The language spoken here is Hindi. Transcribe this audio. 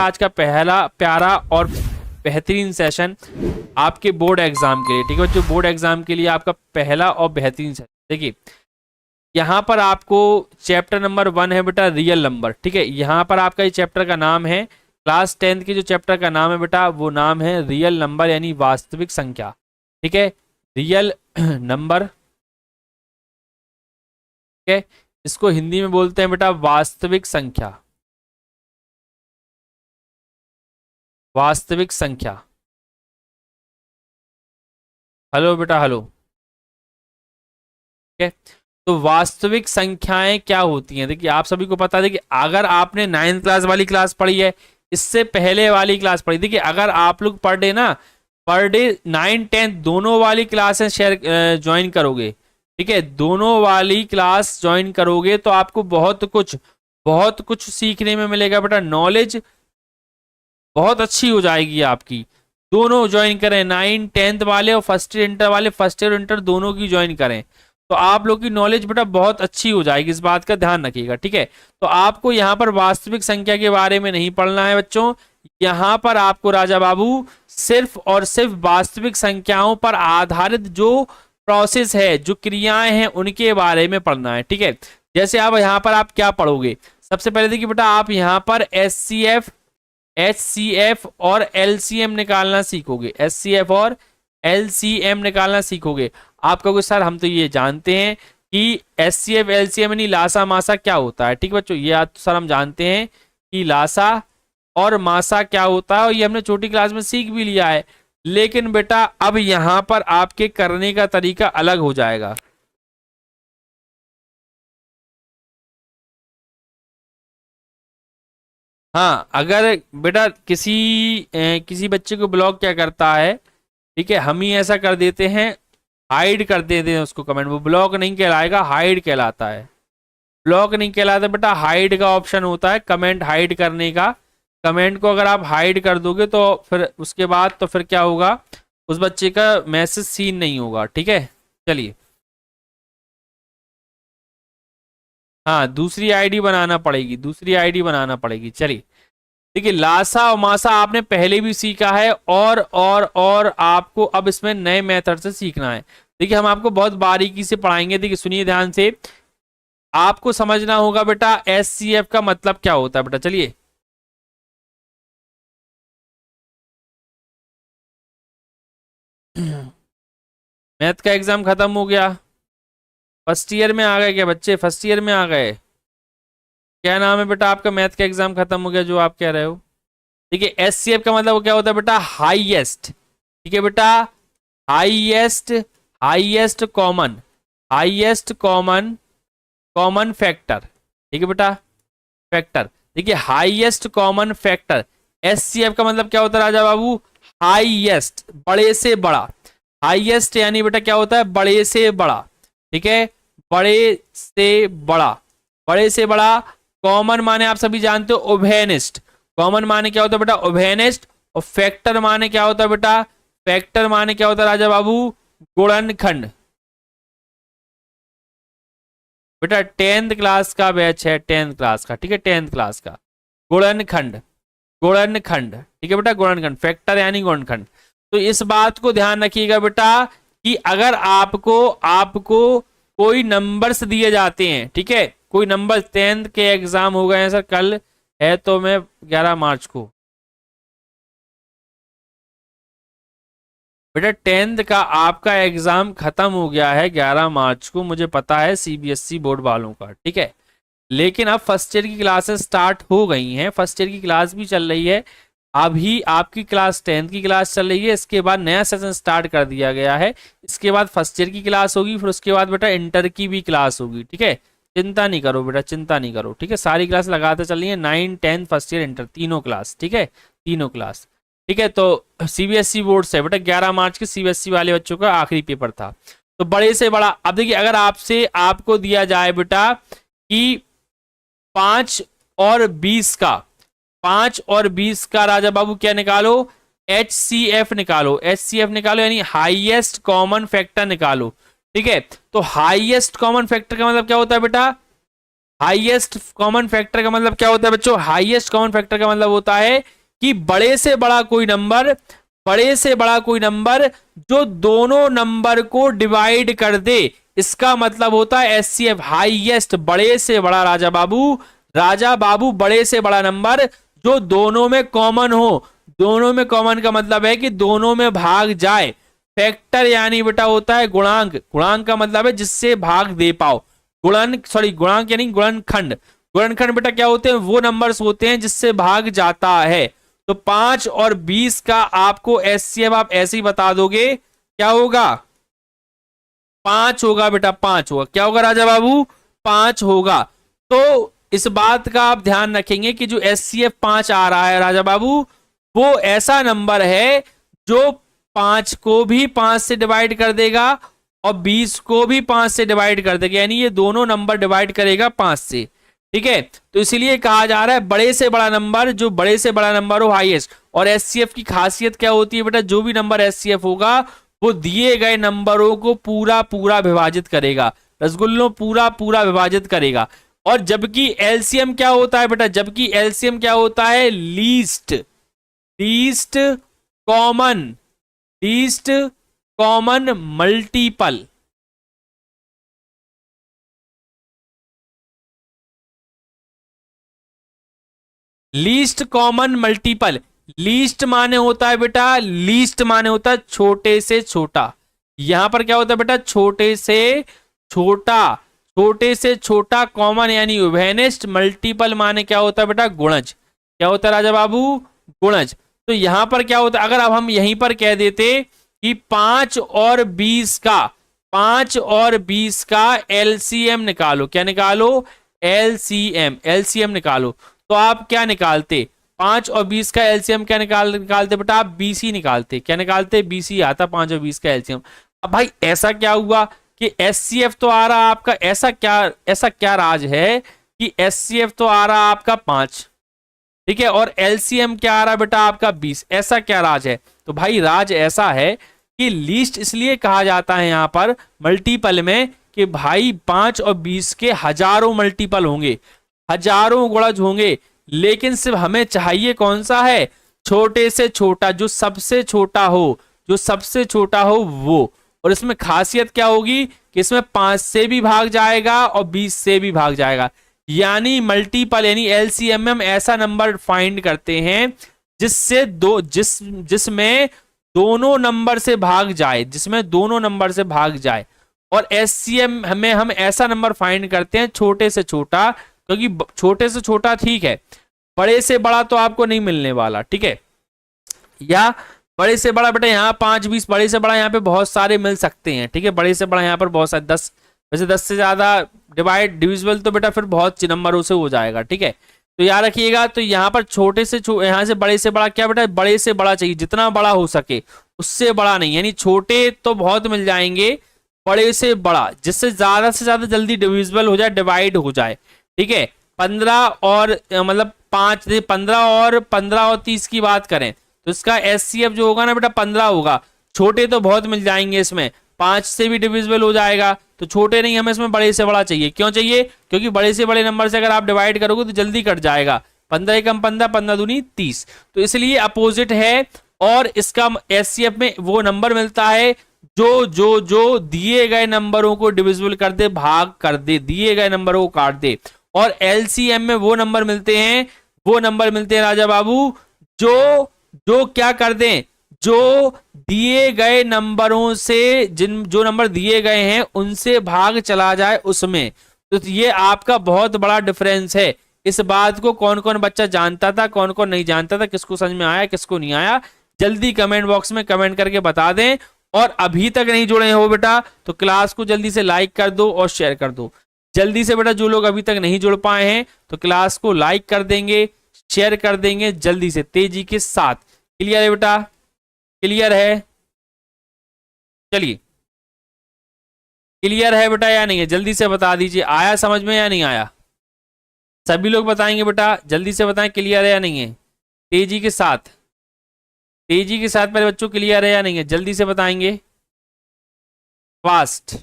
आज का पहला प्यारा और बेहतरीन सेशन आपके बोर्ड एग्जाम के लिए, ठीक है बच्चों। बोर्ड एग्जाम के लिए आपका पहला और बेहतरीन सेशन। देखिए यहाँ पर आपको चैप्टर नंबर 1 है बेटा रियल नंबर, ठीक है। यहाँ पर आपका ये चैप्टर का नाम है, क्लास 10 की जो चैप्टर का नाम है बेटा वो नाम है रियल नंबर यानी वास्तविक संख्या, ठीक है। रियल नंबर, ठीक है, इसको हिंदी में बोलते हैं बेटा वास्तविक संख्या, वास्तविक संख्या। हेलो बेटा हेलो, ठीक है। तो वास्तविक संख्याएं क्या होती हैं? देखिए आप सभी को पता है कि अगर आपने 9th क्लास वाली क्लास पढ़ी है, इससे पहले वाली क्लास पढ़ी, देखिए अगर आप लोग पर डे ना, पर डे 9, 10 दोनों वाली क्लासेस शेयर ज्वाइन करोगे, ठीक है, दोनों वाली क्लास ज्वाइन करोगे तो आपको बहुत कुछ सीखने में मिलेगा बेटा। नॉलेज बहुत अच्छी हो जाएगी आपकी। दोनों ज्वाइन करें, 9, 10th वाले और फर्स्ट ईयर इंटर वाले, फर्स्ट ईयर इंटर दोनों की ज्वाइन करें तो आप लोग की नॉलेज बेटा बहुत अच्छी हो जाएगी। इस बात का ध्यान रखिएगा, ठीक है। तो आपको यहाँ पर वास्तविक संख्या के बारे में नहीं पढ़ना है बच्चों, यहाँ पर आपको राजा बाबू सिर्फ और सिर्फ वास्तविक संख्याओं पर आधारित जो प्रोसेस है, जो क्रियाएं हैं उनके बारे में पढ़ना है, ठीक है। जैसे आप यहाँ पर आप क्या पढ़ोगे, सबसे पहले देखिए बेटा आप यहाँ पर HCF, HCF और LCM निकालना सीखोगे, HCF और LCM निकालना सीखोगे। आप कहोगे सर हम तो ये जानते हैं कि HCF LCM यानी लासा मासा क्या होता है, ठीक बच्चों। ये तो सर हम जानते हैं कि लासा और मासा क्या होता है और ये हमने छोटी क्लास में सीख भी लिया है, लेकिन बेटा अब यहां पर आपके करने का तरीका अलग हो जाएगा। हाँ अगर बेटा किसी बच्चे को ब्लॉक क्या करता है, ठीक है, हम ही ऐसा कर देते हैं, हाइड कर देते हैं उसको कमेंट, वो ब्लॉक नहीं कहलाएगा, हाइड कहलाता है। ब्लॉक नहीं कहलाता बेटा, हाइड का ऑप्शन होता है कमेंट हाइड करने का। कमेंट को अगर आप हाइड कर दोगे तो फिर उसके बाद तो फिर क्या होगा, उस बच्चे का मैसेज सीन नहीं होगा, ठीक है। चलिए हाँ दूसरी आईडी बनाना पड़ेगी, दूसरी आईडी बनाना पड़ेगी। चलिए देखिए लासा और मासा आपने पहले भी सीखा है और आपको अब इसमें नए मेथड से सीखना है। देखिए हम आपको बहुत बारीकी से पढ़ाएंगे, देखिए सुनिए ध्यान से। आपको समझना होगा बेटा HCF का मतलब क्या होता है बेटा। चलिए मैथ का एग्जाम खत्म हो गया, फर्स्ट ईयर में आ गए क्या बच्चे, फर्स्ट ईयर में आ गए? क्या नाम है बेटा आपका? मैथ का एग्जाम खत्म हो गया जो आप कह रहे हो। देखिए HCF का मतलब क्या होता है बेटा, हाईएस्ट, ठीक है बेटा, highest, highest common, highest common, common factor, ठीक है बेटा, फैक्टर। देखिए हाईएस्ट कॉमन फैक्टर, HCF का मतलब क्या होता है राजा बाबू, हाईएस्ट, बड़े से बड़ा। हाईएस्ट यानी बेटा क्या होता है, बड़े से बड़ा, ठीक है, बड़े से बड़ा, बड़े से बड़ा। कॉमन माने आप सभी जानते हो ओवेनिस्ट, कॉमन माने क्या होता है बेटा, ओवेनिस्ट। और फैक्टर माने क्या होता है बेटा, फैक्टर माने क्या होता है राजा बाबू, गुणनखंड। बेटा 10th क्लास का बैच है, 10th क्लास का, ठीक है, 10th क्लास का। गुणनखंड, गुणनखंड, ठीक है बेटा, गुणनखंड, फैक्टर यानी गुणनखंड। तो इस बात को ध्यान रखिएगा बेटा कि अगर आपको आपको कोई नंबर्स दिए जाते हैं, ठीक है, कोई नंबर 10th के एग्जाम हो गए हैं सर, कल है तो मैं 11 मार्च को, बेटा 10th का आपका एग्जाम खत्म हो गया है 11 मार्च को, मुझे पता है CBSE बोर्ड वालों का, ठीक है। लेकिन अब फर्स्ट ईयर की क्लासेस स्टार्ट हो गई हैं, फर्स्ट ईयर की क्लास भी चल रही है, अभी आपकी क्लास 10th की क्लास चल रही है, इसके बाद नया सेशन स्टार्ट कर दिया गया है, इसके बाद फर्स्ट ईयर की क्लास होगी, फिर उसके बाद बेटा इंटर की भी क्लास होगी, ठीक है। चिंता नहीं करो बेटा, चिंता नहीं करो, ठीक है, सारी क्लास लगाते चल रही है, 9, 10 फर्स्ट ईयर इंटर तीनों क्लास, ठीक है, तीनों क्लास, ठीक है। तो CBSE बोर्ड से बेटा 11 मार्च के CBSE वाले बच्चों का आखिरी पेपर था, तो बड़े से बड़ा। अब देखिए अगर आपसे आपको दिया जाए बेटा कि 5 और 20 का, 5 और 20 का राजा बाबू क्या निकालो, HCF निकालो, HCF निकालो यानी हाईएस्ट कॉमन फैक्टर निकालो, ठीक है। तो हाईएस्ट कॉमन फैक्टर का मतलब क्या होता है बेटा, हाईएस्ट कॉमन फैक्टर का मतलब क्या होता है बच्चों? हाईएस्ट कॉमन फैक्टर का मतलब होता है कि बड़े से बड़ा कोई नंबर, बड़े से बड़ा कोई नंबर जो दोनों नंबर को डिवाइड कर दे, इसका मतलब होता है एचसीएफ। हाईएस्ट, बड़े से बड़ा राजा बाबू, राजा बाबू बड़े से बड़ा नंबर जो दोनों में कॉमन हो। दोनों में कॉमन का मतलब है कि दोनों में भाग जाए। फैक्टर यानी बेटा होता है गुणांक। गुणांक का मतलब है जिससे भाग दे पाओ। गुणांक यानी गुणनखंड। गुणनखंड बेटा क्या होते हैं? वो नंबर्स होते हैं जिससे भाग जाता है। तो 5 और 20 का आपको एचसीएफ आप ऐसे ही बता दोगे, क्या होगा? 5 होगा बेटा, 5 होगा। क्या होगा राजा बाबू? 5 होगा। तो इस बात का आप ध्यान रखेंगे कि जो एचसीएफ 5 आ रहा है राजा बाबू, वो ऐसा नंबर है जो 5 को भी 5 से डिवाइड कर देगा और 20 को भी 5 से डिवाइड कर देगा, यानी ये दोनों नंबर डिवाइड करेगा 5 से। ठीक है, तो इसीलिए कहा जा रहा है बड़े से बड़ा नंबर, जो बड़े से बड़ा नंबर हो हाईएस्ट। और एचसीएफ की खासियत क्या होती है बेटा? जो भी नंबर एचसीएफ होगा वो दिए गए नंबरों को पूरा पूरा विभाजित करेगा, रसगुल्लों पूरा पूरा विभाजित करेगा। और जबकि एलसीएम क्या होता है बेटा? जबकि एलसीएम क्या होता है? Least least common, least common multiple. Least common multiple. Least माने होता है बेटा, लीस्ट माने होता है छोटे से छोटा। यहां पर क्या होता है बेटा? छोटे से छोटा, छोटे से छोटा कॉमन यानी उभयनिष्ठ। मल्टीपल माने क्या होता है बेटा? गुणज। क्या होता है राजा बाबू? गुणज। तो यहां पर क्या होता है? अगर अब हम यहीं पर कह देते कि 5 और 20 का, 5 और 20 का एलसीएम निकालो। क्या निकालो? एलसीएम, एलसीएम निकालो। तो आप क्या निकालते? 5 और 20 का एलसीएम क्या निकालते बेटा? आप बीसी निकालते। क्या निकालते? बीसी आता 5 और 20 का एलसीएम। अब भाई ऐसा क्या हुआ कि एचसीएफ तो आ रहा आपका, ऐसा क्या राज है कि एचसीएफ तो आ रहा आपका 5, ठीक है, और एलसीएम क्या आ रहा बेटा आपका 20? ऐसा क्या राज है? तो भाई राज ऐसा है कि लीस्ट इसलिए कहा जाता है यहां पर मल्टीपल में कि भाई 5 और 20 के हजारों मल्टीपल होंगे, हजारों गुणज होंगे, लेकिन सिर्फ हमें चाहिए कौन सा है? छोटे से छोटा, जो सबसे छोटा हो, जो सबसे छोटा हो वो। और इसमें खासियत क्या होगी कि इसमें 5 से भी भाग जाएगा और 20 से भी भाग जाएगा। यानी मल्टीपल यानी एलसीएम में हम ऐसा नंबर फाइंड करते हैं जिससे जिसमें दोनों नंबर से भाग जाए, जिसमें दोनों नंबर से भाग जाए। और एचसीएम हमें हम ऐसा नंबर फाइंड करते हैं छोटे से छोटा, क्योंकि छोटे से छोटा ठीक है, बड़े से बड़ा तो आपको नहीं मिलने वाला। ठीक है, या बड़े से बड़ा बेटा यहाँ 5 20, बड़े से बड़ा यहाँ पे बहुत सारे मिल सकते हैं। ठीक है, बड़े से बड़ा यहाँ पर बहुत सारे 10, वैसे 10 से ज्यादा डिविजिबल तो बेटा फिर बहुत नंबरों से हो जाएगा। ठीक है, तो याद रखिएगा। तो यहाँ पर छोटे से यहाँ से बड़े से बड़ा क्या बेटा? बड़े से बड़ा चाहिए, जितना बड़ा हो सके उससे बड़ा नहीं। यानी छोटे तो बहुत मिल जाएंगे, बड़े से बड़ा जिससे ज्यादा से ज्यादा जल्दी डिविजिबल हो जाए, डिवाइड हो जाए। ठीक है, 15 और मतलब 5, 15 और 30 की बात करें तो इसका एचसीएफ जो होगा ना बेटा 15 होगा। छोटे तो बहुत मिल जाएंगे, इसमें 5 से भी डिविजिबल हो जाएगा, तो छोटे नहीं, हमें इसमें बड़े से बड़ा चाहिए। क्यों चाहिए? क्योंकि बड़े से बड़े नंबर से अगर आप डिवाइड करोगे तो जल्दी कट जाएगा। 15 एकम 15, 15 दूनी 30, तो इसलिए अपोजिट है। और इसका एचसीएफ में वो नंबर मिलता है जो जो जो दिए गए नंबरों को डिविजिबल कर दे, भाग कर दे, दिए गए नंबरों को काट दे। और एलसीएम में वो नंबर मिलते हैं, वो नंबर मिलते हैं राजा बाबू जो जो क्या कर दें, जो दिए गए नंबरों से, जो नंबर दिए गए हैं उनसे भाग चला जाए उसमें। तो ये आपका बहुत बड़ा डिफरेंस है। इस बात को कौन कौन बच्चा जानता था, कौन कौन नहीं जानता था, किसको समझ में आया, किसको नहीं आया, जल्दी कमेंट बॉक्स में कमेंट करके बता दें। और अभी तक नहीं जुड़े हो बेटा तो क्लास को जल्दी से लाइक कर दो और शेयर कर दो। जल्दी से बेटा, जो लोग अभी तक नहीं जुड़ पाए हैं तो क्लास को लाइक कर देंगे, शेयर कर देंगे जल्दी से, तेजी के साथ। क्लियर है बेटा? क्लियर है? चलिए, क्लियर है बेटा या नहीं है? जल्दी से बता दीजिए, आया समझ में या नहीं आया? सभी लोग बताएंगे बेटा, जल्दी से बताएं क्लियर है या नहीं है। तेजी के साथ, तेजी के साथ मेरे बच्चों क्लियर है या नहीं है? जल्दी से बताएंगे, फास्ट।